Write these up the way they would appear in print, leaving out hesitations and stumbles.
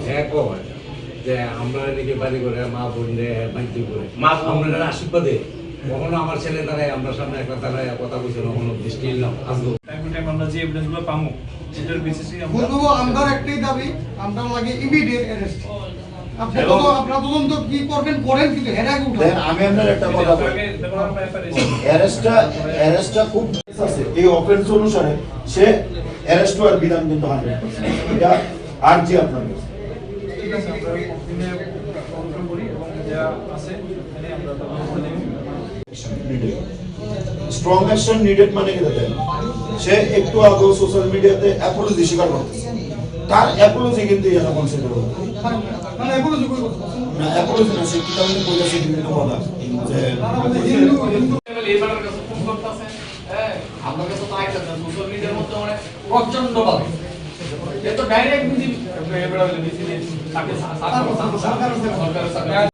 হ্যাঁ কয় যে আমরা এদিকে বাড়ি করে মা বোন মাইতি করে আমরা আশীর্বাদে কখনো আমার ছেলে দ্বারাই আমরা সামনে একটা দ্বারাই কথা বলছিল কখনো দৃষ্টি এলাম আসবো আমরা যে এভিডেন্সগুলো পাবো সেটার বেসিসে আমরা একটাই দাবি আমরা লাগে ইমিডিয়েট অ্যারেস্ট। আপনারা তদন্ত কি করবেন করেন, কিন্তু এর আগে উঠান। আমি আপনার একটা কথা বলি, অ্যারেস্টটা খুব আছে এই অফেন্স অনুসারে সে অ্যারেস্ট হওয়ার বিধান কিন্তু 100% এটা আরজি আপনার কাছে। ঠিক আছে, আমরা দিনে কনফার্ম করি এবং যা আছে এখানে আমরা স্ট্রং অ্যাকশন নিডেড মানে কি দেখেন, সে একটু আগে সোশ্যাল মিডিয়াতে অ্যাপোলজি স্বীকার করতেছে, তার অ্যাপোলজি কিন্তু এটা কনসিডার হবে মানে অ্যাপোলজি কই কথা না, অ্যাপোলজি না, সে কিতাবে বলেছে বিভিন্ন কথা যে এবারের কাছে ফোন করতেছে, হ্যাঁ আপনার কাছে তো আইতা সোশ্যাল মিডিয়ার মধ্যে অনেক প্রচন্ড ভাবে এত ডাইরেক্ট মিজি এবারে মিজি তাকে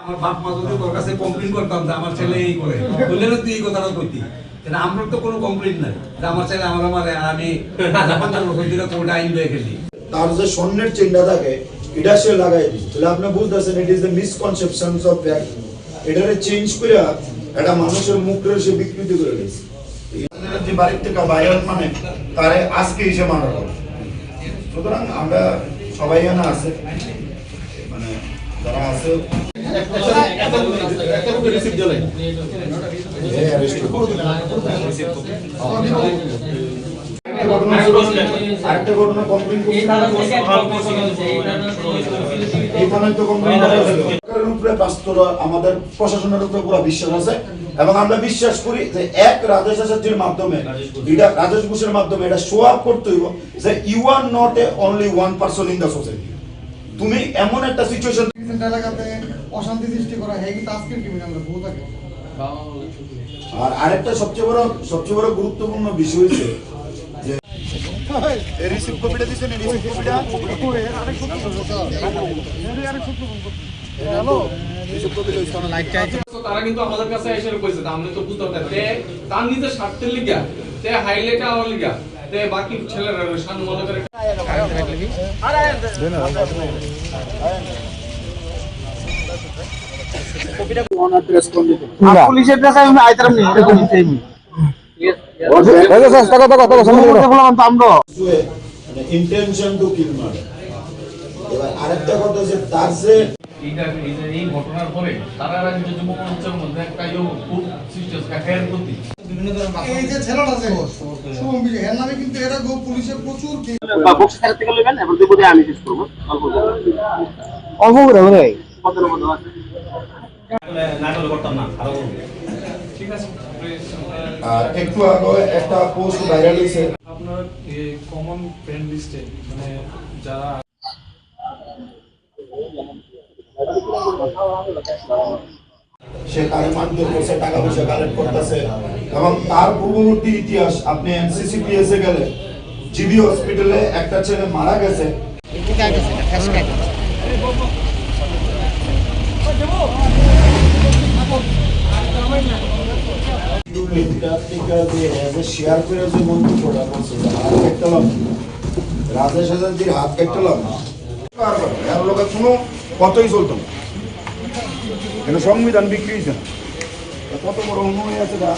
আমার বাপ মা যদি তোর কাছে কমপ্লেইন করতাম যে আমার ছেলে এই করে বললে না তুই এই কথাটা কইতি, কিন্তু আমরা তো কোনো কমপ্লেইন নাই যে আমার ছেলে আমার মারে আর আমি 50 বছর ধরে কোর্টে আইন লয়ে গেছি। তার যে স্বর্ণের চিহ্ন থাকে এটা সে লাগাই দিই, তাহলে আপনি বুঝতেছেন it is the misconceptions of fact. এটারে চেঞ্জ করে একটা মানুষের মুখের সে বিকৃতি করে দিয়েছে। যে বাড়ির থেকে বাইরে মানে তারে আজকে এসে মারা হবে। সুতরাং আমরা সবাই এখানে আছে, মানে যারা আছে আরেকটা ঘটনা কমপ্লেইন আমাদের প্রশাসনের উপরে পুরো বিশ্বাস আছে এবং আমরা বিশ্বাস করি যে এক রাজেশ আচার্যের মাধ্যমে এটা রাজেশ ঘোষের মাধ্যমে এটা শো আপ করতে হইব যে you are not a only one person in the society. তুমি এমন একটা সিচুয়েশন এলাকাতে অশান্তি সৃষ্টি করা হয় কিন্তু আজকের ক্রিমিনাল বহু থাকে। আর আরেকটা সবচেয়ে বড় গুরুত্বপূর্ণ বিষয় হচ্ছে যে এই রিসিভ কপিটা দিছেন, এই রিসিভ কপিটা হ্যালো রিসিভ কপি লইছ না লাইক চাইছে, তারা কিন্তু আমাদের কাছে এসে কইছে আমি তো বুঝতে পারতাম তে তার নিজের স্বার্থের লিগা তে হাইলাইট আমার লিগা তে বাকি ছেলেরা শান মনে করে পুলিশের কাছে আমি আইতাম নি ইন্টেনশন টু কিল মার্ডার। এবার আরেকটা কথা যে তার যে এই ঘটনার পরে তারা রাজ্য যুব মঞ্চের মধ্যে একটা খুব সৃষ্টি কাকের প্রতি এই যে ছেলেটা আছে শুভম বিজয় এর নামে কিন্তু এরা পুলিশের প্রচুর বক্স ছাড়া থেকে লইবেন এবং দুই বডি আমি টেস্ট করব অল্প করে ভাই কতর মধ্যে আছে না করে করতাম না আরো ঠিক আছে। আর একটু আগে একটা পোস্ট ভাইরাল হয়েছে আপনার এই কমন ফ্রেন্ড লিস্টে মানে যারা সে তার মারধর করছে, টাকা পয়সা কালেক্ট করতেছে এবং তার পূর্ববর্তী ইতিহাস আপনি এনসিসিপিএস এ গেলে জিবি হসপিটালে একটা ছেলে মারা গেছে, শেয়ার করে যে মন্তব্যটা করছে রাজেশ হাজারজির হাত কাটলাম এর লোকের কোনো কতই চলতো না, কিন্তু সংবিধান বিক্রি হয়েছে না, কত বড় অনুযায়ী আছে তা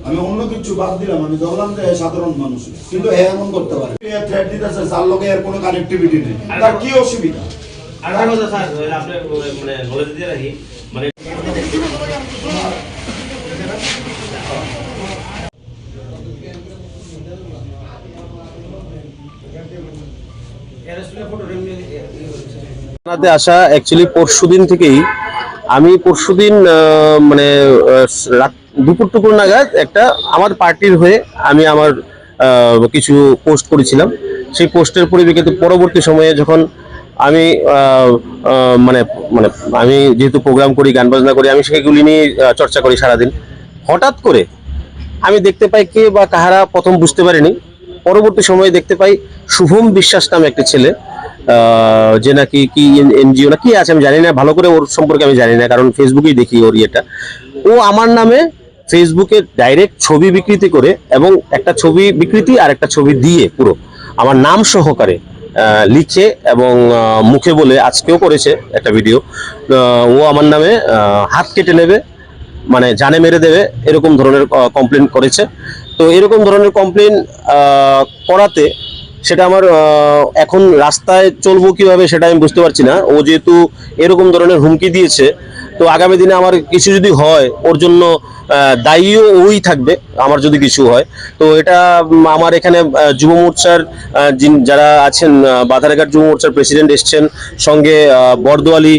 আমি অন্য কিছু বাদ দিলাম, আমি ধরলাম যে সাধারণ মানুষ, কিন্তু এমন করতে পারে থ্রেট দিতেছে যার লোকে এর কোনো কানেক্টিভিটি নেই, তার কি অসুবিধা? আরেকটা কথা স্যার আপনি মানে নলেজ দিয়ে রাখি মানে আসা অ্যাকচুয়ালি পরশুদিন থেকেই আমি পরশুদিন মানে দুপুর টুকুর নাগাদ একটা আমার পার্টির হয়ে আমি আমার কিছু পোস্ট করেছিলাম। সেই পোস্টের পরিপ্রেক্ষিতে পরবর্তী সময়ে যখন আমি মানে মানে আমি যেহেতু প্রোগ্রাম করি, গান বাজনা করি, আমি সেগুলি নিয়ে চর্চা করি সারাদিন। হঠাৎ করে আমি দেখতে পাই কে বা কাহারা, প্রথম বুঝতে পারিনি, পরবর্তী সময়ে দেখতে পাই শুভম বিশ্বাস নামে একটা ছেলে, যে নাকি কি এনজিও না কি আছে আমি জানি না, ভালো করে ওর সম্পর্কে আমি জানি না, কারণ ফেসবুকেই দেখি ওর ইয়েটা। ও আমার নামে ফেসবুকে ডাইরেক্ট ছবি বিকৃতি করে এবং একটা ছবি বিকৃতি আর একটা ছবি দিয়ে পুরো আমার নাম সহকারে লিখে এবং মুখে বলে আজকেও করেছে একটা ভিডিও, ও আমার নামে হাত কেটে নেবে, মানে জানে মেরে দেবে, এরকম ধরনের কমপ্লেন করেছে। তো এরকম ধরনের কমপ্লেন করাতে সেটা আমার এখন রাস্তায় চলবো কিভাবে সেটা আমি বুঝতে পারছি না। ও যেহেতু এরকম ধরনের হুমকি দিয়েছে, তো আগামী দিনে আমার কিছু যদি হয় ওর জন্য দায়ীও ওই থাকবে আমার যদি কিছু হয়। তো এটা আমার এখানে যুব মোর্চার যারা আছেন, বাধারঘাট যুব মোর্চার প্রেসিডেন্ট এসছেন, সঙ্গে বরদোয়ালি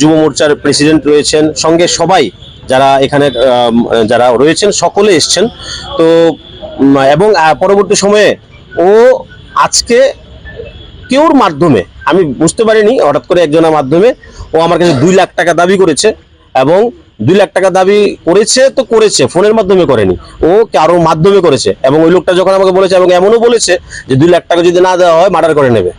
যুব মোর্চার প্রেসিডেন্ট রয়েছেন, সঙ্গে সবাই যারা এখানে যারা রয়েছেন সকলে এসছেন। তো এবং পরবর্তী সময়ে ও আজকে কেউর মাধ্যমে, আমি বুঝতে পারিনি, হঠাৎ করে একজনের মাধ্যমে ও আমার কাছে 2 লাখ টাকা দাবি করেছে, এবং 2 লাখ টাকা দাবি করেছে তো করেছে, ফোনের মাধ্যমে করেনি, ও কারোর মাধ্যমে করেছে। এবং ওই লোকটা যখন আমাকে বলেছে, এবং এমনও বলেছে যে 2 লাখ টাকা যদি না দেওয়া হয় মার্ডার করে নেবে।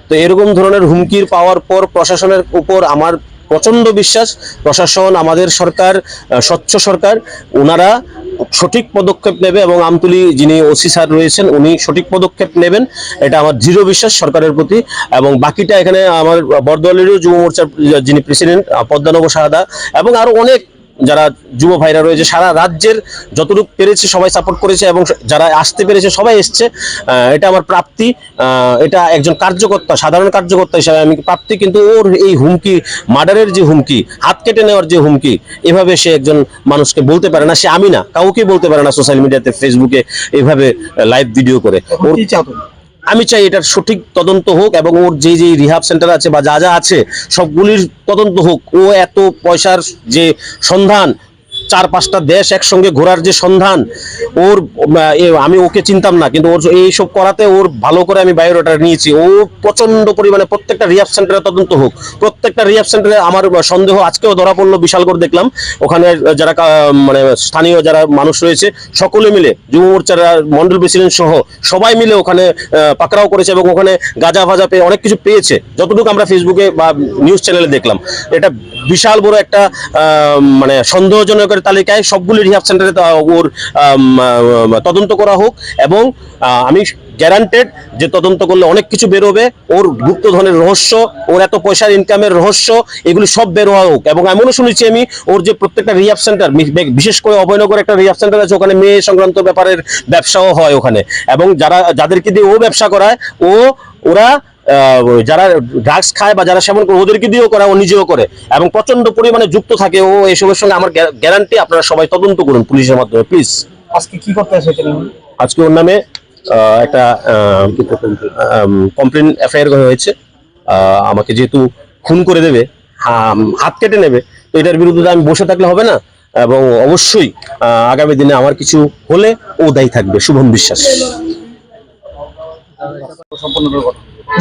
তো এরকম ধরনের হুমকির পাওয়ার পর প্রশাসনের উপর আমার প্রচন্ড বিশ্বাস, প্রশাসন, আমাদের সরকার, স্বচ্ছ সরকার, ওনারা সঠিক পদক্ষেপ নেবে, এবং আমতলী যিনি ওসি স্যার রয়েছেন উনি সঠিক পদক্ষেপ নেবেন, এটা আমার দৃঢ় বিশ্বাস সরকারের প্রতি। এবং বাকিটা এখানে আমার বরদোয়ালিরও যুব মোর্চার যিনি প্রেসিডেন্ট পদ্মানব শাহাদা, এবং আরো অনেক যারা যুব ভাইরা রয়েছে, সারা রাজ্যের যতটুকু পেরেছে সবাই সাপোর্ট করেছে, এবং যারা আসতে পেরেছে সবাই এসছে। এটা আমার প্রাপ্তি, এটা একজন কার্যকর্তা, সাধারণ কার্যকর্তা হিসাবে আমি প্রাপ্তি। কিন্তু ওর এই হুমকি, মার্ডারের যে হুমকি, হাত কেটে নেওয়ার যে হুমকি, এভাবে সে একজন মানুষকে বলতে পারে না। সে, আমি না, কাউকে বলতে পারে না সোশ্যাল মিডিয়াতে, ফেসবুকে এভাবে লাইভ ভিডিও করে। আমি চাই এটার সঠিক তদন্ত হোক, এবং ওর যে যে রিহাব সেন্টার আছে বা যা যা আছে সবগুলির তদন্ত হোক। ও এত পয়সার যে সন্ধান, 4-5টা দেশ একসঙ্গে ঘোরার যে সন্ধান ওর, আমি ওকে চিনতাম না, কিন্তু ওর এইসব করাতে ওর ভালো করে আমি বায়োডাটা নিয়েছি। ও প্রচন্ড পরিমাণে প্রত্যেকটা রিহাব সেন্টারে তদন্ত হোক, প্রত্যেকটা রিহাব সেন্টারে। আমার সন্দেহ আজকেও ধরা পড়লো বিশালগড় দেখলাম, ওখানে যারা মানে স্থানীয় যারা মানুষ রয়েছে সকলে মিলে, যুব মোর্চার মন্ডল প্রেসিডেন্ট সহ সবাই মিলে ওখানে পাকড়াও করেছে, এবং ওখানে গাঁজা ফাজা পেয়ে অনেক কিছু পেয়েছে, যতটুকু আমরা ফেসবুকে বা নিউজ চ্যানেলে দেখলাম। এটা বিশাল বড় একটা মানে সন্দেহজনকের তালিকায় সবগুলি রিহাব সেন্টারে ওর তদন্ত করা হোক। এবং আমি গ্যারান্টেড যে তদন্ত করলে অনেক কিছু বেরোবে, ওর গুপ্তধনের রহস্য, ওর এত পয়সার ইনকামের রহস্য, এগুলি সব বেরোয়া হোক। এবং এমনও শুনেছি আমি, ওর যে প্রত্যেকটা রিহাব সেন্টার, বিশেষ করে অভয়নগর একটা রিহাব সেন্টার আছে, ওখানে মেয়ে সংক্রান্ত ব্যাপারের ব্যবসাও হয় ওখানে, এবং যাদেরকে দিয়ে ও ব্যবসা করায়, ওরা যারা ড্রাগস খায় বা যারা সেবন করে ওদেরকে দিয়েও করে, ও নিজেও করে, এবং প্রচন্ড পরিমাণে যুক্ত থাকে ও এসবের সঙ্গে। আমার গ্যারান্টি, আপনারা সবাই তদন্ত করুন পুলিশের মাধ্যমে প্লিজ। আজকে কি করতে এসেছেন? আজকে ওর নামে একটা কমপ্লেন এফআইআর করা হয়েছে। আমাকে যেহেতু খুন করে দেবে, হাত কেটে নেবে, তো এটার বিরুদ্ধে আমি বসে থাকলে হবে না, এবং অবশ্যই আগামী দিনে আমার কিছু হলে ও দায়ী থাকবে। শুভম বিশ্বাস।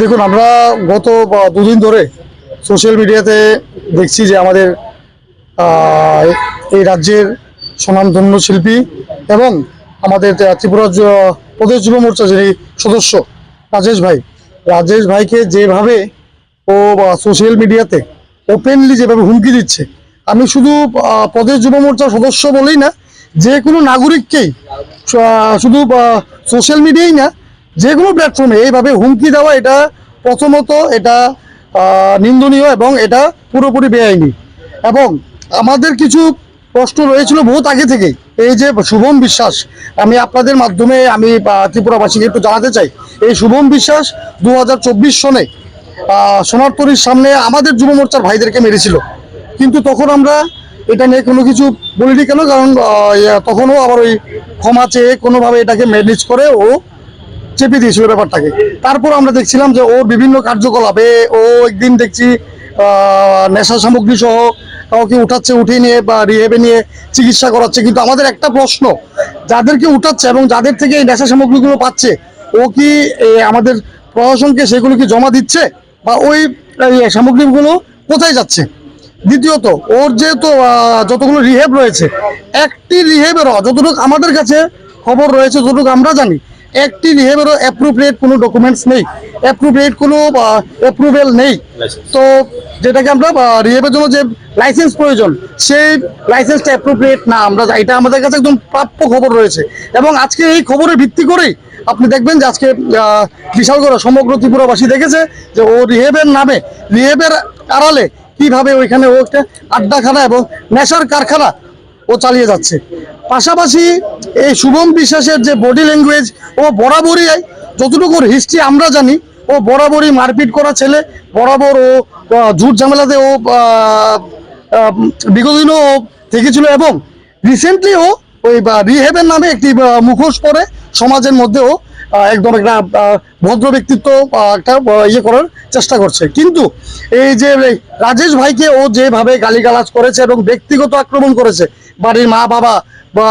দেখুন, আমরা গত 2 দিন ধরে সোশ্যাল মিডিয়াতে দেখছি যে আমাদের এই রাজ্যের স্বনামধন্য শিল্পী এবং আমাদের ত্রিপুরা প্রদেশ যুব মোর্চা যিনি সদস্য রাজেশ ভাইকে যেভাবে ও সোশ্যাল মিডিয়াতে ওপেনলি যেভাবে হুমকি দিচ্ছে, আমি শুধু প্রদেশ যুব মোর্চার সদস্য বলেই না, যে কোনো নাগরিককেই, শুধু সোশ্যাল মিডিয়াই না, যে কোনো প্ল্যাটফর্মে এইভাবে হুমকি দেওয়া, এটা প্রথমত এটা নিন্দনীয়, এবং এটা পুরোপুরি বেআইনি। এবং আমাদের কিছু প্রশ্ন রয়েছিল বহুত আগে থেকেই। এই যে শুভম বিশ্বাস, আমি আপনাদের মাধ্যমে আমি ত্রিপুরাবাসীকে একটু জানাতে চাই, এই শুভম বিশ্বাস 2024 সনে সোনারতরীর সামনে আমাদের যুব মোর্চার ভাইদেরকে মেরেছিল, কিন্তু তখন আমরা এটা নিয়ে কোনো কিছু বলিনি। কেন? কারণ তখনও আবার ওই ক্ষমা চেয়ে কোনোভাবে এটাকে ম্যানেজ করে ও চেপে দিয়েছিল ব্যাপারটাকে। তারপর আমরা দেখছিলাম যে ওর বিভিন্ন কার্যকলাপে ও একদিন দেখছি নেশা সামগ্রী সহ কাউকে উঠাচ্ছে, উঠিয়ে নিয়ে বা রিহেবে নিয়ে চিকিৎসা করাচ্ছে। কিন্তু আমাদের একটা প্রশ্ন, যাদেরকে উঠাচ্ছে এবং যাদের থেকে এই নেশা সামগ্রীগুলো পাচ্ছে, ও কি আমাদের প্রশাসনকে সেগুলো কি জমা দিচ্ছে, বা ওই সামগ্রীগুলো কোথায় যাচ্ছে? দ্বিতীয়ত, ওর যেহেতু যতগুলো রিহেব রয়েছে, একটি রিহেবেরও যতটুকু আমাদের কাছে খবর রয়েছে, যতটুকু আমরা জানি, একটি রিহেবেরও অ্যাপ্রোপ্রিয়েট কোনো ডকুমেন্টস নেই, অ্যাপ্রোপ্রিয়েট কোনো অ্যাপ্রুভেল নেই। তো যেটাকে আমরা রিহেবের জন্য যে লাইসেন্স প্রয়োজন, সেই লাইসেন্সটা অ্যাপ্রোপ্রিয়েট না, আমরা এটা আমাদের কাছে একদম প্রাপ্য খবর রয়েছে। এবং আজকে এই খবরের ভিত্তি করেই আপনি দেখবেন যে আজকে বিশালগড় সমগ্র ত্রিপুরাবাসী দেখেছে যে ও রিহেবের নামে, রিহেবের আড়ালে কিভাবে ওইখানে ও একটা আড্ডাখানা এবং নেশার কারখানা ও চালিয়ে যাচ্ছে। পাশাপাশি এই শুভম বিশ্বাসের যে বডি ল্যাঙ্গুয়েজ, ও বরাবরই যতটুকু হিস্ট্রি আমরা জানি, ও বরাবরই মারপিট করা ছেলে, বরাবর ও ঝুট ঝামেলাতে ও বিগত দিনও ও থেকেছিল এবং রিসেন্টলি ও ওই রিহেবের নামে একটি মুখোশ পরে সমাজের মধ্যে ও একদম একটা ভদ্র ব্যক্তিত্ব একটা ইয়ে করার চেষ্টা করছে। কিন্তু এই যে রাজেশ ভাইকে ও যেভাবে গালিগালাজ করেছে এবং ব্যক্তিগত আক্রমণ করেছে, বাড়ির মা বাবা বা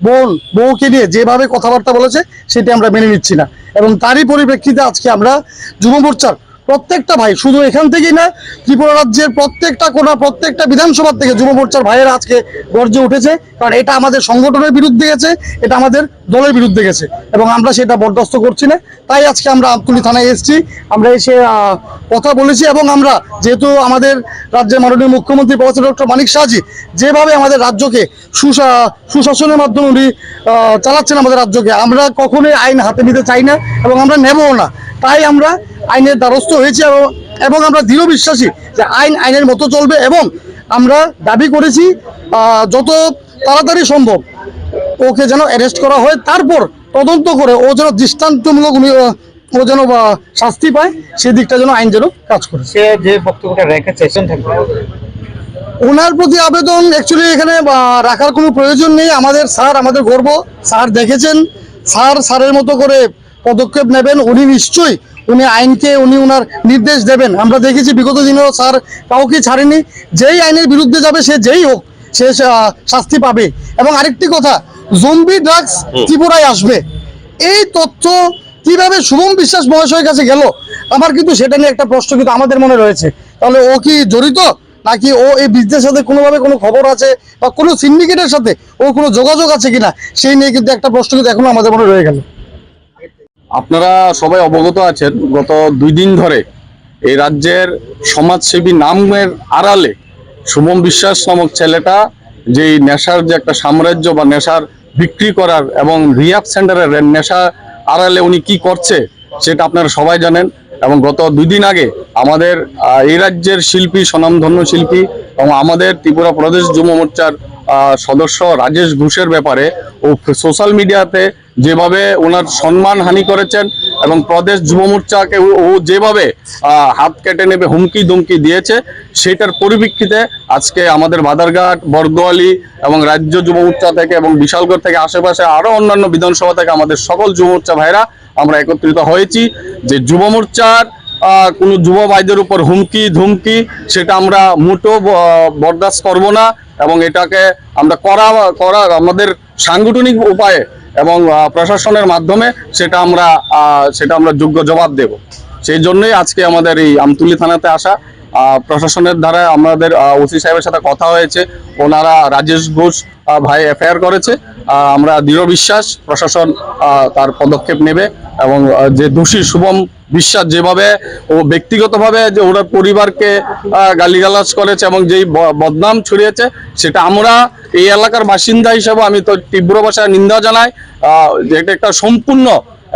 বোন বউকে নিয়ে যেভাবে কথাবার্তা বলেছে, সেটি আমরা মেনে নিচ্ছি না। এবং তারই পরিপ্রেক্ষিতে আজকে আমরা যুব মোর্চার প্রত্যেকটা ভাই, শুধু এখান থেকেই না, ত্রিপুরা রাজ্যের প্রত্যেকটা কোণা, প্রত্যেকটা বিধানসভা থেকে যুব মোর্চার ভাইয়েরা আজকে গর্জে উঠেছে। কারণ এটা আমাদের সংগঠনের বিরুদ্ধে গেছে, এটা আমাদের দলের বিরুদ্ধে গেছে এবং আমরা সেটা বরদাস্ত করছি না। তাই আজকে আমরা আমতলী থানায় এসেছি, আমরা এসে কথা বলেছি এবং আমরা যেহেতু আমাদের রাজ্যের মাননীয় মুখ্যমন্ত্রী প্রফেসর ডক্টর মানিক শাহজি যেভাবে আমাদের রাজ্যকে সুশাসনের মাধ্যমে উনি চালাচ্ছেন আমাদের রাজ্যকে, আমরা কখনোই আইন হাতে নিতে চাই না এবং আমরা নেবও না। তাই আমরা আইনের দ্বারস্থ হয়েছি এবং আমরা দৃঢ় বিশ্বাসী যে আইন আইনের মতো চলবে এবং আমরা দাবি করেছি যত তাড়াতাড়ি সম্ভব ওকে যেন অ্যারেস্ট করা হয়, তারপর তদন্ত করে ও যেন দৃষ্টান্তমূলক ও যেন শাস্তি পায়, সেদিকটা যেন আইন যেন কাজ করে। সে যে বক্তব্যটা রেখেছে থাকবে ওনার প্রতি আবেদন অ্যাকচুয়ালি এখানে রাখার কোনো প্রয়োজন নেই। আমাদের স্যার, আমাদের গর্ব, স্যার দেখেছেন, স্যারের মতো করে পদক্ষেপ নেবেন উনি, নিশ্চয়ই উনি আইনকে উনি ওনার নির্দেশ দেবেন। আমরা দেখেছি বিগত দিনেও স্যার কাউকে ছাড়েনি, যেই আইনের বিরুদ্ধে যাবে সে যেই হোক সে শাস্তি পাবে। এবং আরেকটি কথা, জম্বি ড্রাগস ত্রিপুরায় আসবে, এই তথ্য কিভাবে শুভম বিশ্বাস মহাশয়ের কাছে গেল, আমার কিন্তু সেটা নিয়ে একটা প্রশ্ন কিন্তু আমাদের মনে রয়েছে। তাহলে ও কি জড়িত, নাকি ও এই বিজনেসের সাথে কোনোভাবে কোনো খবর আছে বা কোনো সিন্ডিকেটের সাথে ও কোনো যোগাযোগ আছে কিনা, সেই নিয়ে কিন্তু একটা প্রশ্ন কিন্তু এখনো আমাদের মনে রয়ে গেল। আপনারা সবাই অবগত আছেন, গত 2 দিন ধরে এই রাজ্যের সমাজসেবী নামের আড়ালে শুভম বিশ্বাস নামক ছেলেটা যেই নেশার যে একটা সাম্রাজ্য বা নেশার বিক্রি করার এবং রিহ্যাব সেন্টারের নেশা আড়ালে উনি কি করছে সেটা আপনারা সবাই জানেন। এবং গত 2 দিন আগে আমাদের এই রাজ্যের শিল্পী, স্বনামধন্য শিল্পী এবং আমাদের ত্রিপুরা প্রদেশ যুব মোর্চার সদস্য রাজেশ ঘোষের ব্যাপারে ও সোশ্যাল মিডিয়াতে যেভাবে ওনার সম্মান হানি করেছেন এবং প্রদেশ যুব মোর্চাকে ও যেভাবে হাত কেটে নেবে হুমকি ধুমকি দিয়েছে, সেটার পরিপ্রেক্ষিতে আজকে আমাদের বাদারঘাট, বরদোয়ালি এবং রাজ্য যুব মোর্চা থেকে এবং বিশালগড় থেকে আশেপাশে আরো অন্যান্য বিধানসভা থেকে আমাদের সকল যুব মোর্চা ভাইরা আমরা একত্রিত হয়েছি যে যুব মোর্চার কোনো যুব ভাইদের উপর হুমকি ধুমকি সেটা আমরা মোটেও বরদাস্ত করব না এবং এটাকে আমরা করা আমাদের সাংগঠনিক উপায়ে এবং প্রশাসনের মাধ্যমে সেটা আমরা যোগ্য জবাব দেব। সেই জন্যই আজকে আমাদের এই আমতলী থানাতে আসা। প্রশাসনের দ্বারা আমাদের ওসি সাহেবের সাথে কথা হয়েছে, ওনারা রাজেশ ঘোষ ভাই এফআইআর করেছে। আমরা দৃঢ় বিশ্বাস প্রশাসন তার পদক্ষেপ নেবে এবং যে দোষী শুভম বিশ্বাস যেভাবে ও ব্যক্তিগতভাবে যে ওরা পরিবারকে গালিগালাজ করেছে এবং যেই বদনাম ছড়িয়েছে, সেটা আমরা এই এলাকার বাসিন্দা হিসেবে আমি তো তীব্র ভাষায় নিন্দা জানাই। এটা একটা সম্পূর্ণ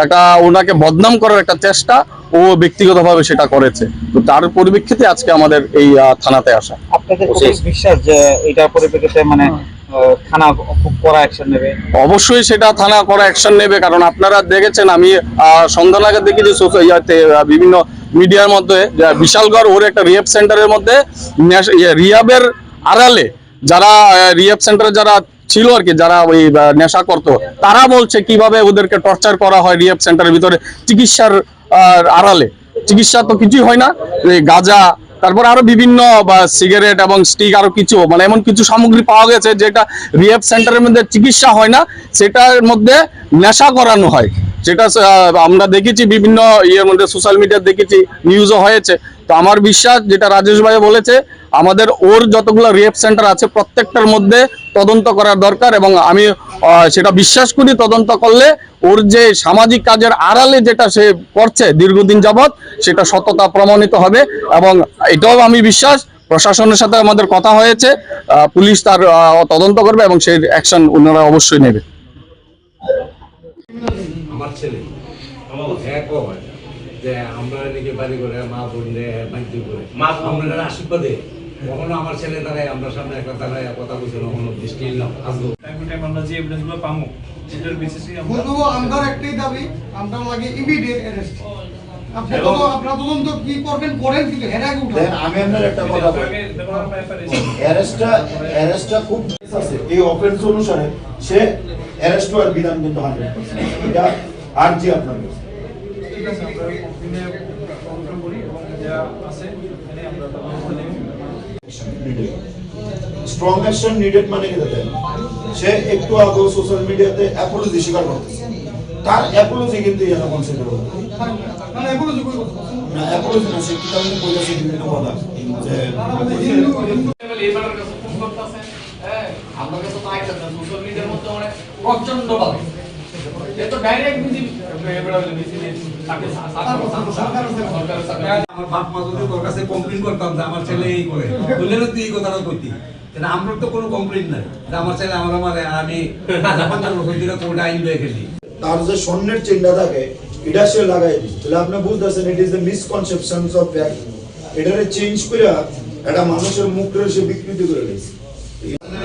একটা ওনাকে বদনাম করার একটা চেষ্টা ও ব্যক্তিগতভাবে সেটা করেছে। তো তার পরিপ্রেক্ষিতে আজকে আমাদের এই থানাতে আসা। আপনাদের বিশ্বাস যে এটার পরিপ্রেক্ষিতে মানে থানা কড়া অ্যাকশন নেবে? অবশ্যই সেটা থানা কড়া অ্যাকশন নেবে, কারণ আপনারা দেখেছেন আমি সন্ধ্যা নাগাদ দেখেছি বিভিন্ন মিডিয়ার মধ্যে বিশালগড় ওর একটা রিহ্যাব সেন্টারের মধ্যে রিহ্যাবের আড়ালে যারা রিহ্যাব সেন্টারে যারা ছিল আর কি, যারা ওই নেশা করতো, তারা বলছে কিভাবে ওদেরকে টর্চার করা হয় রিহ্যাব সেন্টারের ভিতরে চিকিৎসার আড়ালে। চিকিৎসা তো কিছুই হয় না, গাঁজা, তারপর আরো বিভিন্ন সিগারেট এবং স্টিক আরো কিছু মানে এমন কিছু সামগ্রী পাওয়া গেছে যেটা রিহ্যাব সেন্টারের মধ্যে চিকিৎসা হয় না, সেটার মধ্যে নেশা করানো হয়। যেটা আমরা দেখেছি বিভিন্ন ইয়ের মধ্যে, সোশ্যাল মিডিয়া দেখেছি, নিউজও হয়েছে। তো আমার বিশ্বাস যেটা রাজেশ ভাই বলেছে, আমাদের ওর যতগুলো রিহ্যাব সেন্টার আছে প্রত্যেকটার মধ্যে তদন্ত করার দরকার এবং আমি সেটা বিশ্বাস করি তদন্ত করলে ওর যে সামাজিক কাজের আড়ালে যেটা সে করছে দীর্ঘদিন যাবৎ, সেটা সততা প্রমাণিত হবে। এবং এটাও আমি বিশ্বাস প্রশাসনের সাথে আমাদের কথা হয়েছে, পুলিশ তার তদন্ত করবে এবং সেই অ্যাকশন ওনারা অবশ্যই নেবে। আমার ছেলে হ্যাঁ কয় যে আমরা নাকি বাড়ি করে মা বোনরে মাইতি করে আমরা আশীর্বাদে কখনো আমার ছেলে তারাই আমরা সামনে একটা তারাই কথা বলছিল কখনো দৃষ্টি নিলাম আসবো টাইম আমরা যে এভিডেন্সগুলো পাবো সেটার বেসিসে আমরা বলবো আমার একটাই দাবি, আমরা লাগে ইমিডিয়েট অ্যারেস্ট। আপনারা তদন্ত কি করবেন করেন, কিন্তু এর আগে উঠান। দেন আমি আপনার একটা কথা বলি, অ্যারেস্টটা খুব আছে এই অফেন্স অনুসারে সে অ্যারেস্ট হওয়ার বিধান কিন্তু 100%। এটা আরজি আপনার কাছে। ঠিক আছে, আমরা কমপ্লেনে কনফার্ম করি এবং যা আছে এখানে আমরা তদন্ত নেব। স্ট্রং অ্যাকশন নিডেড মানে কি দেখেন, সে একটু আগে সোশ্যাল মিডিয়াতে অ্যাপোলজি স্বীকার করতেছে, তার অ্যাপোলজি কিন্তু এখানে কনসিডার হবে মানে এগুলো যে করবো না, অ্যাপোলজি না, সে কি কারণে বলেছে বিভিন্ন কথা যে লেবারের কাছে ফোন করতেছেন, হ্যাঁ আপনার কাছে তো আইতেছে সোশ্যাল মিডিয়ার মধ্যে অনেক প্রচন্ড ভাবে এ তো ডাইরেক্ট মিজি এবারে মিছিলে তাকে সরকার আমার বাপ মা যদি তোর কাছে কমপ্লেন করতাম যে আমার ছেলে এই করে বললে না তুই এই কথাটা করতি, কিন্তু আমরা তো কোনো কমপ্লেন নাই যে আমার ছেলে আমার মারে আর আমি 50 বছর ধরে কোর্টে আইন লয়ে খেলি। তার যে স্বর্ণের চিহ্নটা থাকে এটা সে লাগাই দিই, তাহলে আপনি বুঝতেছেন it is the misconceptions of fact. এটারে চেঞ্জ করে এটা মানুষের মুখের সে বিকৃতি করে দিয়েছে।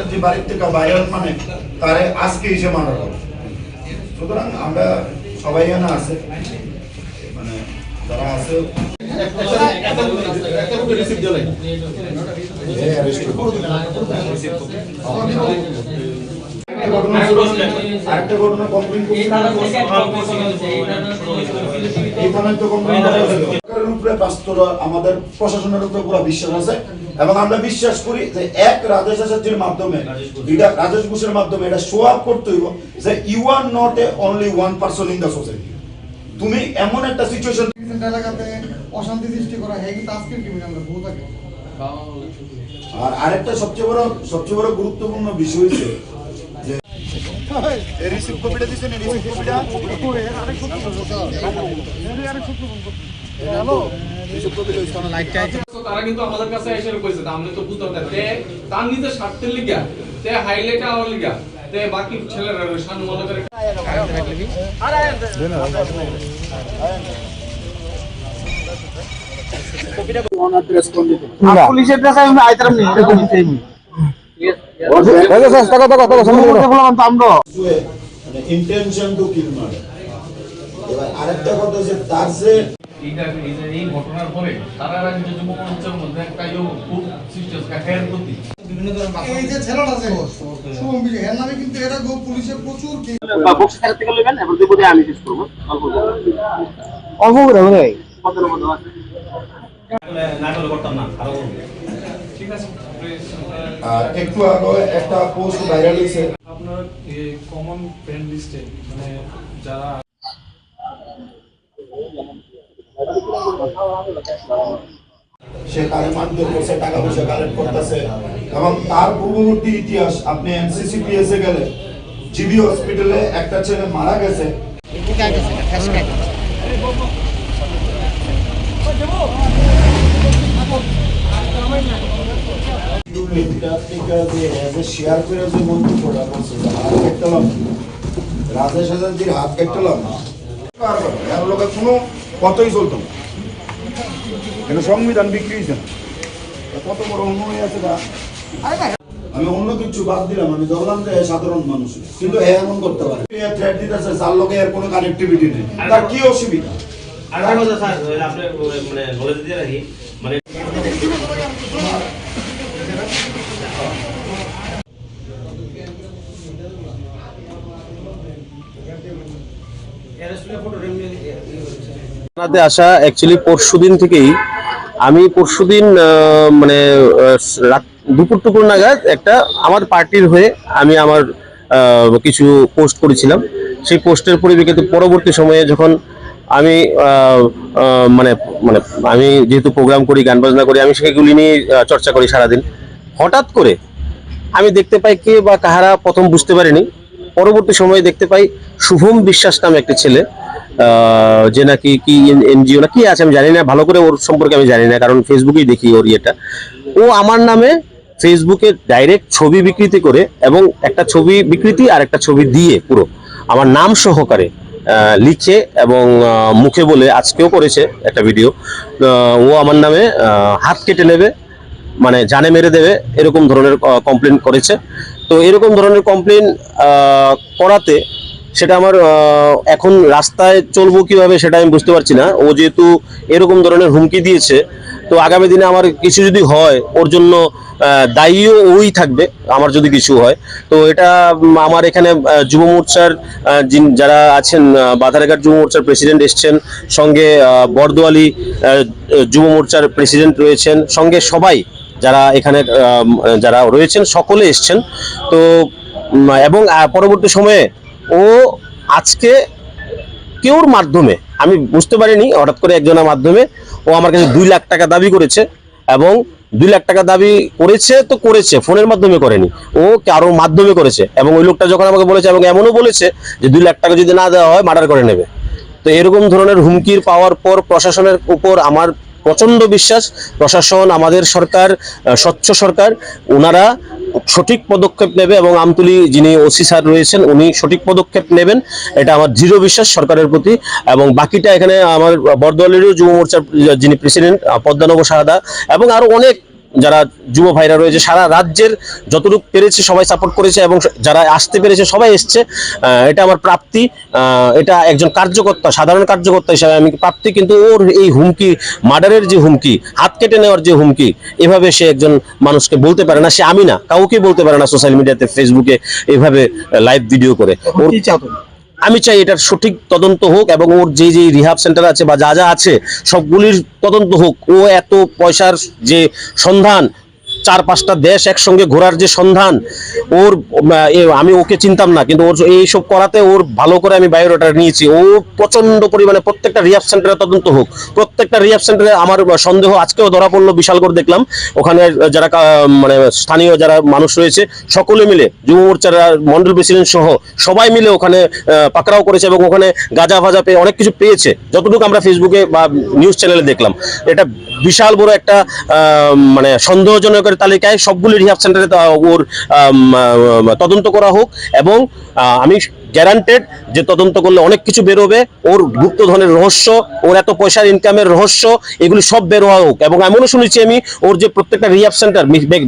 যে বাড়ির থেকে বাইরে মানে তারে আজকে এসে মারা হবে। সুতরাং আমরা সবাই এখানে আছে, মানে যারা আছে আরেকটা ঘটনা কমপ্লেন আমাদের প্রশাসনের উপরে পুরো বিশ্বাস আছে এবং আমরা বিশ্বাস করি যে এক রাজেশ আচার্যের মাধ্যমে এটা রাজেশ ঘোষের মাধ্যমে এটা শো আপ করতে হইব যে you are not a only one person in the society. তুমি এমন একটা সিচুয়েশন এলাকাতে অশান্তি সৃষ্টি করা হয়, কিন্তু আজকের ক্রিমিনাল বহু থাকে। আর আরেকটা সবচেয়ে বড় গুরুত্বপূর্ণ বিষয় হচ্ছে যে এই রিসিভ কপিটা দিছেন, এই রিসিভ কপিটা হ্যালো রিসিভ কপিটা ইসলাম লাইটটা তারা কিন্তু আমাদের কাছে এসে কইছে আমরা তো বুঝতে পারতে তার নিজের স্বার্থের লিগা তে হাইলাইট আওয়ার লিগা তে বাকি ছেলেরা সামনে মনে করে পুলিশের কাছে আমি আইতাম নি এরকম টাইম মানে ইন্টেনশন টু কিল মার্ডার। এবার আরেকটা কথা যে তার যে এই ঘটনার পরে তারা রাজ্য যুব মঞ্চের মধ্যে একটা খুব সৃষ্টি হচ্ছে এর প্রতি বিভিন্ন ধরনের এই যে ছেলেটা আছে শুভম বিজয়, এর নামে কিন্তু এরা পুলিশের প্রচুর বক্স ছাড়া থেকে লবেন এবার দুই বডি আমি টেস্ট করব অল্প করে ভাই কতর মধ্যে আছে না করে করতাম না আরো ঠিক আছে। আর একটু আগে একটা পোস্ট ভাইরাল হয়েছে আপনার এই কমন ফ্রেন্ড লিস্টে মানে যারা সে কারে মারধর করছে, টাকা পয়সা কালেক্ট করতেছে এবং তার পূর্ববর্তী ইতিহাস আপনি এনসিসিপিএস এ গেলে জিবি হসপিটালে একটা ছেলে মারা গেছে, শেয়ার করে যে মন্তব্যটা করছে হাত কাটলাম, রাজেশ হাজারজির হাত কাটলাম এর লোকের কোনো কতই চলতো না, কিন্তু সংবিধান বিক্রি হয়েছে না। কত বড় অন্যায় আছে তা আমি অন্য কিছু বাদ দিলাম, আমি ধরলাম যে সাধারণ মানুষ, কিন্তু এমন করতে পারে থ্রেট দিতেছে যার লোকে এর কোনো কানেক্টিভিটি নেই, তার কি অসুবিধা? আরেকটা কথা স্যার আপনার মানে নলেজ দিয়ে রাখি মানে থানাতে আসা অ্যাকচুয়ালি পরশুদিন থেকেই আমি পরশুদিন মানে রাত দুপুর নাগাদ একটা আমার পার্টির হয়ে আমি আমার কিছু পোস্ট করেছিলাম। সেই পোস্টের পরিপ্রেক্ষিতে পরবর্তী সময়ে যখন আমি মানে মানে আমি যেহেতু প্রোগ্রাম করি, গান বাজনা করি, আমি সেগুলি নিয়ে চর্চা করি সারাদিন। হঠাৎ করে আমি দেখতে পাই কে বা কাহারা, প্রথম বুঝতে পারিনি, পরবর্তী সময়ে দেখতে পাই শুভম বিশ্বাস নামে একটা ছেলে, যে নাকি কি এনজিও না কি আছে আমি জানি না, ভালো করে ওর সম্পর্কে আমি জানি না, কারণ ফেসবুকেই দেখি ওর ইয়েটা। ও আমার নামে ফেসবুকে ডাইরেক্ট ছবি বিকৃতি করে, এবং একটা ছবি বিকৃতি আর একটা ছবি দিয়ে পুরো আমার নাম সহকারে লিখে এবং মুখে বলে আজকেও করেছে একটা ভিডিও, ও আমার নামে হাত কেটে নেবে, মানে জানে মেরে দেবে, এরকম ধরনের কমপ্লেন করেছে। তো এরকম ধরনের কমপ্লেন করাতে সেটা আমার এখন রাস্তায় চলবো কিভাবে সেটা আমি বুঝতে পারছি না। ও যেহেতু এরকম ধরনের হুমকি দিয়েছে, তো আগামী দিনে আমার কিছু যদি হয় ওর জন্য দায়ীও ওই থাকবে, আমার যদি কিছু হয়। তো এটা আমার এখানে যুব মোর্চার যারা আছেন, বাধারঘাট যুব মোর্চার প্রেসিডেন্ট এসছেন, সঙ্গে বরদোয়ালি যুব মোর্চার প্রেসিডেন্ট রয়েছেন, সঙ্গে সবাই যারা এখানে যারা রয়েছেন সকলে এসছেন। তো এবং পরবর্তী সময়ে ও আজকে কেউর মাধ্যমে, আমি বুঝতে পারিনি, হঠাৎ করে একজনের মাধ্যমে ও আমার কাছে 2 লাখ টাকা দাবি করেছে, এবং 2 লাখ টাকা দাবি করেছে তো করেছে, ফোনের মাধ্যমে করেনি, ও কারোর মাধ্যমে করেছে। এবং ওই লোকটা যখন আমাকে বলেছে, এবং এমনও বলেছে যে 2 লাখ টাকা যদি না দেওয়া হয় মার্ডার করে নেবে। তো এরকম ধরনের হুমকির পাওয়ার পর প্রশাসনের উপর আমার প্রচন্ড বিশ্বাস, প্রশাসন, আমাদের সরকার, স্বচ্ছ সরকার, ওনারা সঠিক পদক্ষেপ নেবে, এবং আমতলী যিনি ওসি স্যার রয়েছেন উনি সঠিক পদক্ষেপ নেবেন, এটা আমার দৃঢ় বিশ্বাস সরকারের প্রতি। এবং বাকিটা এখানে আমার বরদোয়ালিরও যুব মোর্চার যিনি প্রেসিডেন্ট পদ্মানব শাহাদা, এবং আরো অনেক যারা যুব ভাইরা রয়েছে, সারা রাজ্যের যতটুকু পেরেছে সবাই সাপোর্ট করেছে, এবং যারা আসতে পেরেছে সবাই এসছে। এটা আমার প্রাপ্তি, এটা একজন কার্যকর্তা, সাধারণ কার্যকর্তা হিসাবে আমি প্রাপ্তি। কিন্তু ওর এই হুমকি, মার্ডারের যে হুমকি, হাত কেটে নেওয়ার যে হুমকি, এভাবে সে একজন মানুষকে বলতে পারে না, সে আমি না, কাউকে বলতে পারে না সোশ্যাল মিডিয়াতে, ফেসবুকে এভাবে লাইভ ভিডিও করে। আমি চাই এটার সঠিক তদন্ত হোক, এবং ওর যে যে রিহাব সেন্টার আছে বা যা যা আছে সবগুলির তদন্ত হোক। ও এত পয়সার যে সন্ধান, 4-5টা দেশ একসঙ্গে ঘোরার যে সন্ধান ওর, আমি ওকে চিনতাম না, কিন্তু ওর এইসব করাতে ওর ভালো করে আমি বায়োডাটা নিয়েছি। ও প্রচন্ড পরিমাণে প্রত্যেকটা রিহাব সেন্টারে তদন্ত হোক, প্রত্যেকটা রিহাব সেন্টারে। আমার সন্দেহ আজকেও ধরা পড়লো, বিশালগড় দেখলাম, ওখানে যারা মানে স্থানীয় যারা মানুষ রয়েছে সকলে মিলে, যুব মোর্চার মন্ডল প্রেসিডেন্ট সহ সবাই মিলে ওখানে পাকড়াও করেছে, এবং ওখানে গাঁজা ফাজা পেয়ে অনেক কিছু পেয়েছে, যতটুকু আমরা ফেসবুকে বা নিউজ চ্যানেলে দেখলাম। এটা বিশাল বড় একটা মানে সন্দেহজনক তালিকায় সবগুলি রিহাব সেন্টারে ওর তদন্ত করা হোক, এবং আমি গ্যারান্টেড যে তদন্ত করলে অনেক কিছু বেরোবে। ওর গুপ্তধনের রহস্য, ওর এত পয়সার ইনকামের রহস্য, এগুলি সব বের হওয়া হোক। এবং এমনও শুনেছি আমি, ওর যে প্রত্যেকটা রিহাব সেন্টার,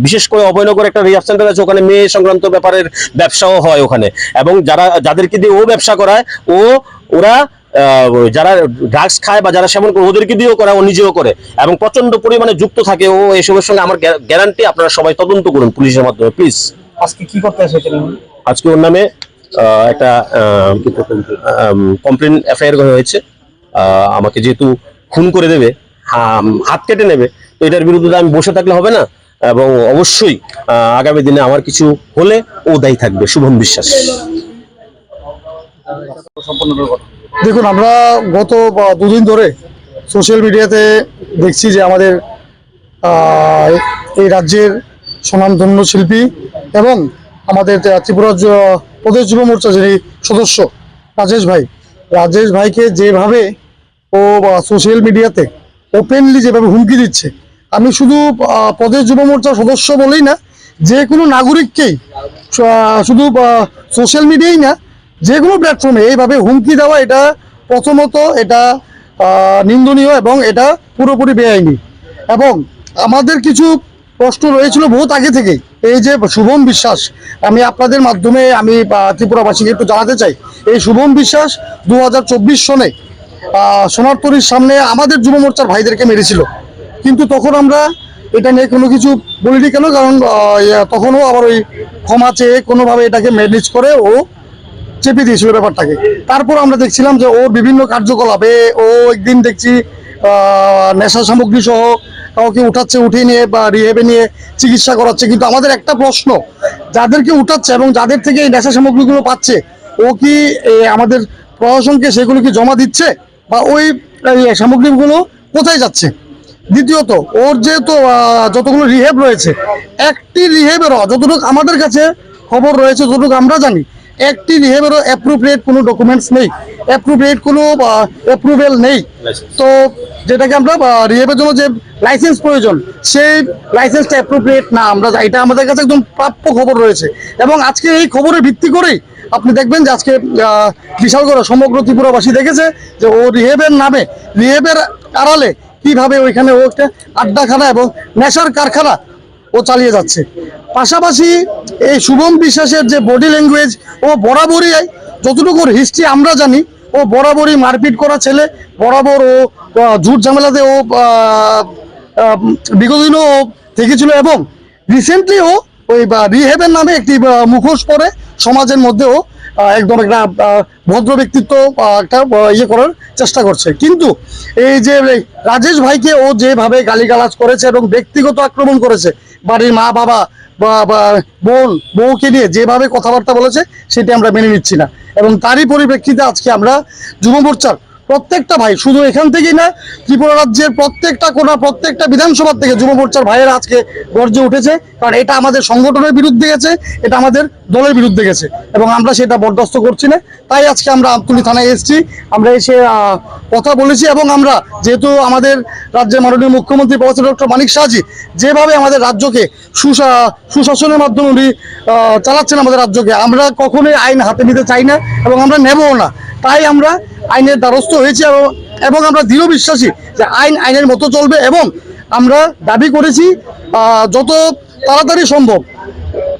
বিশেষ করে অভয়নগর একটা রিহাব সেন্টার আছে, ওখানে মেয়ে সংক্রান্ত ব্যাপারের ব্যবসাও হয় ওখানে, এবং যাদেরকে দিয়ে ও ব্যবসা করায়, ওরা যারা ড্রাগস খায় বা যারা সেবন করে ওদেরকে দিয়েও করে, ও নিজেও করে, এবং প্রচন্ড পরিমাণে যুক্ত থাকে ও এসবের সঙ্গে। আমার গ্যারান্টি, আপনারা সবাই তদন্ত করুন পুলিশের মাধ্যমে প্লিজ। আজকে কি করতে এসেছেন? আজকে ওর নামে একটা কমপ্লেন এফআইআর হয়েছে। আমাকে যেহেতু খুন করে দেবে, হাত কেটে নেবে, তো এটার বিরুদ্ধে আমি বসে থাকলে হবে না, এবং অবশ্যই আগামী দিনে আমার কিছু হলে ও দায়ী থাকবে। শুভম বিশ্বাস। দেখুন, আমরা গত 2 দিন ধরে সোশ্যাল মিডিয়াতে দেখছি যে আমাদের এই রাজ্যের স্বনামধন্য শিল্পী এবং আমাদের ত্রিপুরা প্রদেশ যুব মোর্চা যিনি সদস্য রাজেশ ভাইকে যেভাবে ও সোশ্যাল মিডিয়াতে ওপেনলি যেভাবে হুমকি দিচ্ছে, আমি শুধু প্রদেশ যুব মোর্চার সদস্য বলেই না, যে কোনো নাগরিককেই, শুধু সোশ্যাল মিডিয়াই না, যে কোনো প্ল্যাটফর্মে এইভাবে হুমকি দেওয়া, এটা প্রথমত এটা নিন্দনীয়, এবং এটা পুরোপুরি বেআইনি। এবং আমাদের কিছু প্রশ্ন রয়েছিল বহুত আগে থেকেই। এই যে শুভম বিশ্বাস, আমি আপনাদের মাধ্যমে আমি ত্রিপুরাবাসীকে একটু জানাতে চাই, এই শুভম বিশ্বাস 2024 সনে সোনারতরীর সামনে আমাদের যুব মোর্চার ভাইদেরকে মেরেছিল, কিন্তু তখন আমরা এটা নিয়ে কোনো কিছু বলিনি। কেন? কারণ তখনও আবার ওই ক্ষমা চেয়ে কোনোভাবে এটাকে ম্যানেজ করে ও চেপে দিয়েছিল ব্যাপারটাকে। তারপর আমরা দেখছিলাম যে ওর বিভিন্ন কার্যকলাপে ও একদিন দেখছি নেশা সামগ্রী সহ কাউকে উঠাচ্ছে, উঠিয়ে নিয়ে বা রিহেবে নিয়ে চিকিৎসা করাচ্ছে। কিন্তু আমাদের একটা প্রশ্ন, যাদেরকে উঠাচ্ছে এবং যাদের থেকে এই নেশা সামগ্রীগুলো পাচ্ছে, ও কি আমাদের প্রশাসনকে সেগুলো কি জমা দিচ্ছে, বা ওই সামগ্রীগুলো কোথায় যাচ্ছে? দ্বিতীয়ত, ওর যেহেতু যতগুলো রিহেব রয়েছে, একটি রিহেবেরও যতটুকু আমাদের কাছে খবর রয়েছে, যতটুকু আমরা জানি, একটি রিহেবেরও অ্যাপ্রোপ্রিয়েট কোনো ডকুমেন্টস নেই, অ্যাপ্রোপ্রিয়েট কোনো অ্যাপ্রুভেল নেই। তো যেটাকে আমরা রিহেবের জন্য যে লাইসেন্স প্রয়োজন, সেই লাইসেন্সটা অ্যাপ্রোপ্রিয়েট না, আমরা এটা আমাদের কাছে একদম প্রাপ্য খবর রয়েছে। এবং আজকে এই খবরের ভিত্তি করেই আপনি দেখবেন যে আজকে বিশালগড় সমগ্র ত্রিপুরাবাসী দেখেছে যে ও রিহেবের নামে, রিহেবের আড়ালে কিভাবে ওইখানে ও একটা আড্ডাখানা এবং নেশার কারখানা ও চালিয়ে যাচ্ছে। পাশাপাশি এই শুভম বিশ্বাসের যে বডি ল্যাঙ্গুয়েজ, ও বরাবরই যতটুকু হিস্ট্রি আমরা জানি, ও বরাবরই মারপিট করা ছেলে, বরাবর ও ঝুট ঝামেলাতে ও বিগত দিনও ও থেকেছিল এবং রিসেন্টলি ও ওই রিহেবের নামে একটি মুখোশ পরে সমাজের মধ্যে ও একদম একটা ভদ্র ব্যক্তিত্ব একটা ইয়ে করার চেষ্টা করছে। কিন্তু এই যে রাজেশ ভাইকে ও যেভাবে গালিগালাজ করেছে এবং ব্যক্তিগত আক্রমণ করেছে, বাড়ির মা বাবা বা বউকে নিয়ে যেভাবে কথাবার্তা বলেছে, সেটি আমরা মেনে নিচ্ছি না। এবং তারই পরিপ্রেক্ষিতে আজকে আমরা যুব মোর্চার প্রত্যেকটা ভাই, শুধু এখান থেকেই না, ত্রিপুরা রাজ্যের প্রত্যেকটা কোনা, প্রত্যেকটা বিধানসভা থেকে যুব মোর্চার ভাইয়েরা আজকে গর্জে উঠেছে। কারণ এটা আমাদের সংগঠনের বিরুদ্ধে গেছে, এটা আমাদের দলের বিরুদ্ধে গেছে এবং আমরা সেটা বরদাস্ত করছি না। তাই আজকে আমরা আমতলী থানায় এসেছি, আমরা এসে কথা বলেছি এবং আমরা যেহেতু আমাদের রাজ্যের মাননীয় মুখ্যমন্ত্রী প্রফেসর ডক্টর মানিক শাহজি যেভাবে আমাদের রাজ্যকে সুশাসনের মাধ্যমে উনি চালাচ্ছেন আমাদের রাজ্যকে, আমরা কখনোই আইন হাতে নিতে চাই না এবং আমরা নেবও না। তাই আমরা আইনের দ্বারস্থ হয়েছি এবং আমরা দৃঢ় বিশ্বাসী যে আইন আইনের মতো চলবে এবং আমরা দাবি করেছি যত তাড়াতাড়ি সম্ভব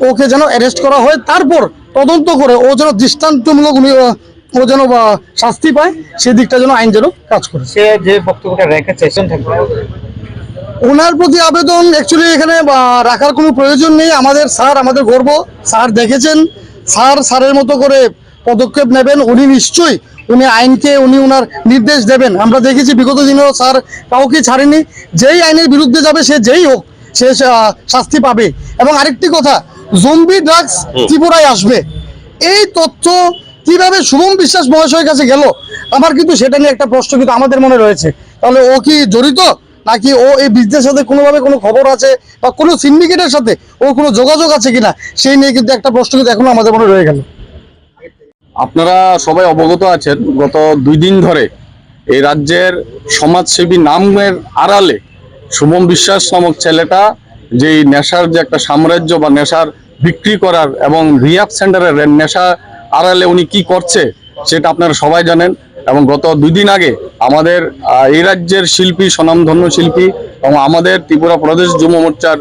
ওকে যেন অ্যারেস্ট করা হয়, তারপর তদন্ত করে ও যেন দৃষ্টান্তমূলক ও যেন শাস্তি পায়, সেদিকটা যেন আইন যেন কাজ করে। সে যে বক্তব্যটা রেখেছে থাকবে ওনার প্রতি আবেদন অ্যাকচুয়ালি এখানে রাখার কোনো প্রয়োজন নেই। আমাদের স্যার, আমাদের গর্ব, স্যার দেখেছেন, স্যারের মতো করে পদক্ষেপ নেবেন উনি, নিশ্চয়ই উনি আইনকে উনি ওনার নির্দেশ দেবেন। আমরা দেখেছি বিগত দিনেও স্যার কাউকে ছাড়েনি, যেই আইনের বিরুদ্ধে যাবে সে যেই হোক সে শাস্তি পাবে। এবং আরেকটি কথা, জম্বি ড্রাগস ত্রিপুরায় আসবে, এই তথ্য কিভাবে শুভম বিশ্বাস মহাশয়ের কাছে গেল, আমার কিন্তু সেটা নিয়ে একটা প্রশ্ন কিন্তু আমাদের মনে রয়েছে। তাহলে ও কি জড়িত, নাকি ও এই বিজনেসের সাথে কোনোভাবে কোনো খবর আছে বা কোনো সিন্ডিকেটের সাথে ও কোনো যোগাযোগ আছে কিনা, সেই নিয়ে কিন্তু একটা প্রশ্ন কিন্তু এখনো আমাদের মনে রয়ে গেল। আপনারা সবাই অবগত আছেন, গত 2 দিন ধরে এই রাজ্যের সমাজসেবী নামের আড়ালে শুভম বিশ্বাস নামক ছেলেটা যেই নেশার যে একটা সাম্রাজ্য বা নেশার বিক্রি করার এবং রিহ্যাব সেন্টারের নেশা আড়ালে উনি কি করছে সেটা আপনারা সবাই জানেন। এবং গত 2 দিন আগে আমাদের এই রাজ্যের শিল্পী, স্বনামধন্য শিল্পী এবং আমাদের ত্রিপুরা প্রদেশ যুব মোর্চার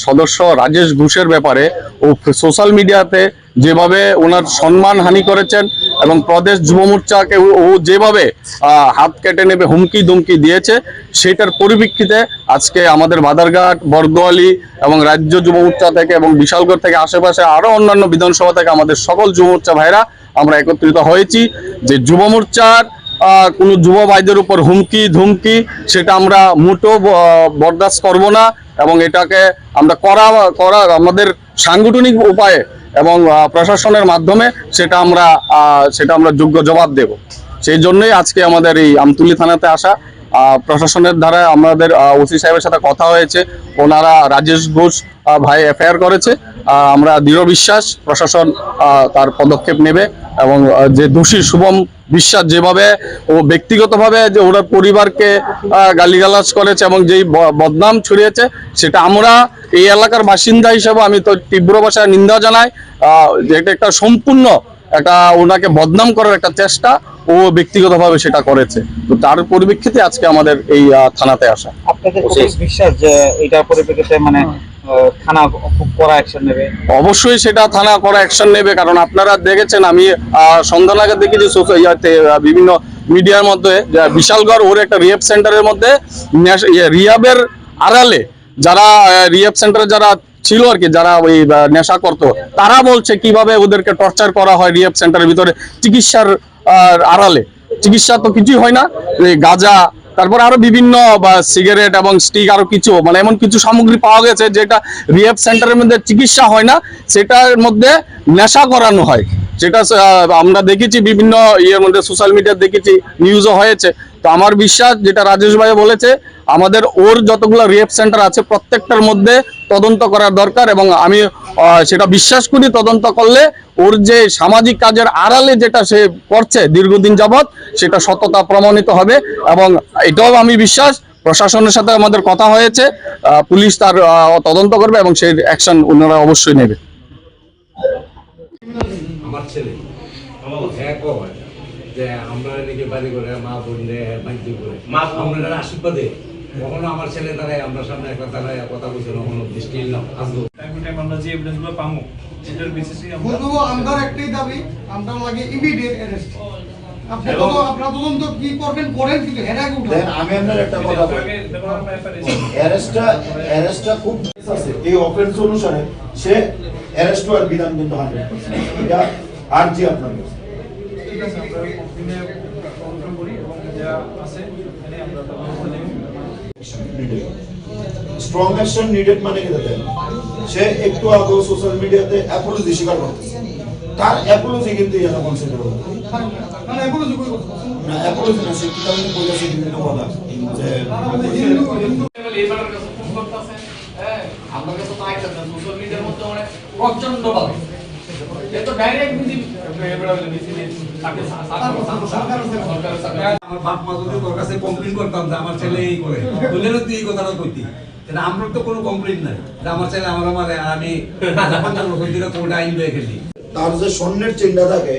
সদস্য রাজেশ ঘোষের ব্যাপারে ও সোশ্যাল মিডিয়াতে যেভাবে ওনার সম্মানহানি করেছেন এবং প্রদেশ যুব মোর্চাকে ও যেভাবে হাত কেটে নেবে হুমকি ধুমকি দিয়েছে, সেটার পরিপ্রেক্ষিতে আজকে আমাদের বাদারঘাট, বরদোয়ালি এবং রাজ্য যুব মোর্চা থেকে এবং বিশালগড় থেকে আশেপাশে আরো অন্যান্য বিধানসভা থেকে আমাদের সকল যুব মোর্চা ভাইরা আমরা একত্রিত হয়েছি যে যুব মোর্চার কোনো যুব ভাইদের উপর হুমকি ধুমকি সেটা আমরা মোটেও বরদাস্ত করব না এবং এটাকে আমরা করা আমাদের সাংগঠনিক উপায়ে এবং প্রশাসনের মাধ্যমে সেটা আমরা যোগ্য জবাব দেব। সেই জন্যই আজকে আমাদের এই আমতলী থানাতে আসা। প্রশাসনের দ্বারা আমাদের ওসি সাহেবের সাথে কথা হয়েছে, ওনারা রাজেশ ঘোষ ভাই এফআইআর করেছে। আমরা দৃঢ় বিশ্বাস প্রশাসন তার পদক্ষেপ নেবে এবং যে দোষী শুভম বিশ্বাস যেভাবে ও ব্যক্তিগতভাবে যে ওরা পরিবারকে গালিগালাজ করেছে এবং যেই বদনাম ছড়িয়েছে, সেটা আমরা এই এলাকার বাসিন্দা হিসেবে আমি তো তীব্র ভাষায় নিন্দা জানাই। যেটা একটা সম্পূর্ণ একটা ওনাকে বদনাম করার একটা চেষ্টা ও ব্যক্তিগতভাবে সেটা করেছে। তো তার পরিপ্রেক্ষিতে আজকে আমাদের এই থানাতে আসা। আপনাদের বিশ্বাস যে এটার পরিপ্রেক্ষিতে মানে থানা খুব কড়া অ্যাকশন নেবে? অবশ্যই সেটা থানা কড়া অ্যাকশন নেবে, কারণ আপনারা দেখেছেন, আমি সন্ধ্যা নাগাদ দেখেছি বিভিন্ন মিডিয়ার মধ্যে বিশালগড় ওর একটা রিহ্যাব সেন্টারের মধ্যে রিহ্যাবের আড়ালে যারা রিহ্যাব সেন্টারে যারা ছিল আর কি, যারা ওই নেশা করতো, তারা বলছে কিভাবে ওদেরকে টর্চার করা হয় রিহ্যাব সেন্টারের ভিতরে চিকিৎসার আড়ালে। চিকিৎসা তো কিছুই হয় না, গাঁজা, তারপর আরো বিভিন্ন বা সিগারেট এবং স্টিক আরো কিছু মানে এমন কিছু সামগ্রী পাওয়া গেছে যেটা রিহ্যাব সেন্টারের মধ্যে চিকিৎসা হয় না, সেটার মধ্যে নেশা করানো হয়। যেটা আমরা দেখেছি বিভিন্ন ইয়ের মধ্যে, সোশ্যাল মিডিয়া দেখেছি, নিউজও হয়েছে। তো আমার বিশ্বাস যেটা রাজেশ ভাই বলেছে, আমাদের ওর যতগুলো রিহ্যাব সেন্টার আছে প্রত্যেকটার মধ্যে তদন্ত করার দরকার এবং আমি সেটা বিশ্বাস করি তদন্ত করলে ওর যে সামাজিক কাজের আড়ালে যেটা সে করছে দীর্ঘদিন যাবৎ, সেটা সততা প্রমাণিত হবে। এবং এটাও আমি বিশ্বাস প্রশাসনের সাথে আমাদের কথা হয়েছে, পুলিশ তার তদন্ত করবে এবং সেই অ্যাকশন ওনারা অবশ্যই নেবে। আমার ছেলে হ্যাঁ কয় যে আমরা নাকি বাড়ি করে মা বোন বাধ্য করে আমরা আশীর্বাদে কখনো আমার ছেলে দাঁড়ায় আমরা সামনে একটা দাঁড়ায় কথা বলছিল কখনো স্টিল না আসবো টাইম টু টাইম আমরা যে এভিডেন্সগুলো পাবো সেটার বেসিসে আমরা বলবো আমার একটাই দাবি আমরা লাগে ইমিডিয়েট অ্যারেস্ট আপনি তো আপনারা তদন্ত কি করবেন করেন কিন্তু এর আগে উঠান দেন আমি আপনার একটা কথা বলি আগে দেখুন আমরা এফআইআর অ্যারেস্টটা খুব আছে এই অফেন্স অনুসারে সে অ্যারেস্ট হওয়ার বিধান কিন্তু 100% এটা আরজি আপনার কাছে। ঠিক আছে আমরা কন্টিনিউ কন্ট্রোল করি এবং যা আছে এখানে আমরা স্ট্রং অ্যাকশন নিডেড মানে কি দেখেন সে একটু আগে সোশ্যাল মিডিয়াতে অ্যাপোলজি স্বীকার করতেছে তার অ্যাপোলজি কিন্তু এখানে কনসিডার হবে মানে এগুলো যে কই না অ্যাপোলজি না সে কি কারণে বলেছে বিভিন্ন কথা যে লেবারের কাছে ফোন করতেছে হ্যাঁ আপনার কাছে তো আইতেছেন সোশ্যাল মিডিয়ার মধ্যে অনেক প্রচন্ড ভাবে এ তো ডাইরেক্ট কিন্তু এবারে বিসিবি তাকে সরকারের সাথে আমার বাপ মা যদি তোর কাছে কমপ্লেন করতাম যে আমার ছেলে এই করে বললে তুই এই কথাটা কইতি কিন্তু আমরা তো কোনো কমপ্লেন নাই যে আমার ছেলে আমার মারে আর আমি 50 বছর ধরে কোর্টে আইন লয়ে খেলি তার যে স্বর্ণের চিহ্ন থাকে